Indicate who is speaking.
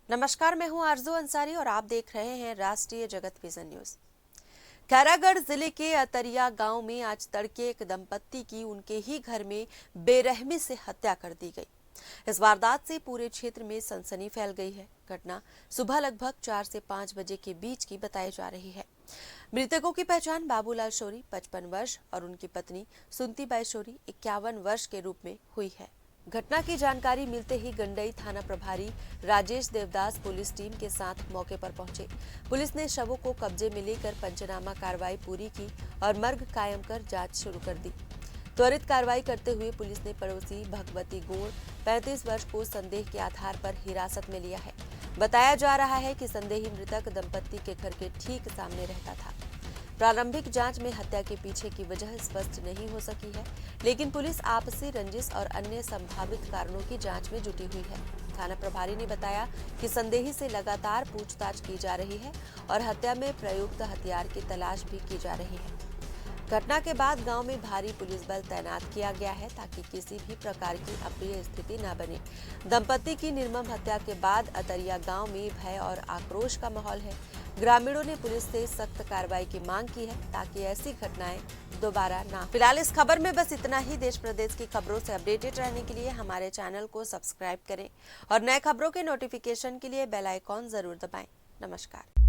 Speaker 1: नमस्कार, मैं हूं आरजू अंसारी और आप देख रहे हैं राष्ट्रीय जगत विजन न्यूज। खैरागढ़ जिले के अतरिया गांव में आज तड़के एक दंपत्ति की उनके ही घर में बेरहमी से हत्या कर दी गई। इस वारदात से पूरे क्षेत्र में सनसनी फैल गई है। घटना सुबह लगभग 4 से 5 बजे के बीच की बताई जा रही है। मृतकों की पहचान बाबूलाल शोरी 55 वर्ष और उनकी पत्नी सुनतीबाई शोरी 51 वर्ष के रूप में हुई है। घटना की जानकारी मिलते ही गंडई थाना प्रभारी राजेश देवदास पुलिस टीम के साथ मौके पर पहुंचे। पुलिस ने शवों को कब्जे में लेकर पंचनामा कार्रवाई पूरी की और मर्ग कायम कर जांच शुरू कर दी। त्वरित कार्रवाई करते हुए पुलिस ने पड़ोसी भगवती गोड़ 35 वर्ष को संदेह के आधार पर हिरासत में लिया है। बताया जा रहा है कि संदेही मृतक दंपत्ति के घर के ठीक सामने रहता था। प्रारंभिक जांच में हत्या के पीछे की वजह स्पष्ट नहीं हो सकी है, लेकिन पुलिस आपसी रंजिश और अन्य संभावित कारणों की जांच में जुटी हुई है। थाना प्रभारी ने बताया कि संदेही से लगातार पूछताछ की जा रही है और हत्या में प्रयुक्त हथियार की तलाश भी की जा रही है। घटना के बाद गांव में भारी पुलिस बल तैनात किया गया है ताकि किसी भी प्रकार की अप्रिय स्थिति न बने। दंपत्ति की निर्मम हत्या के बाद अतरिया गांव में भय और आक्रोश का माहौल है। ग्रामीणों ने पुलिस से सख्त कार्रवाई की मांग की है ताकि ऐसी घटनाएं दोबारा ना। फिलहाल इस खबर में बस इतना ही। देश प्रदेश की खबरों से अपडेटेड रहने के लिए हमारे चैनल को सब्सक्राइब करें और नए खबरों के नोटिफिकेशन के लिए बेल आइकॉन जरूर दबाएं। नमस्कार।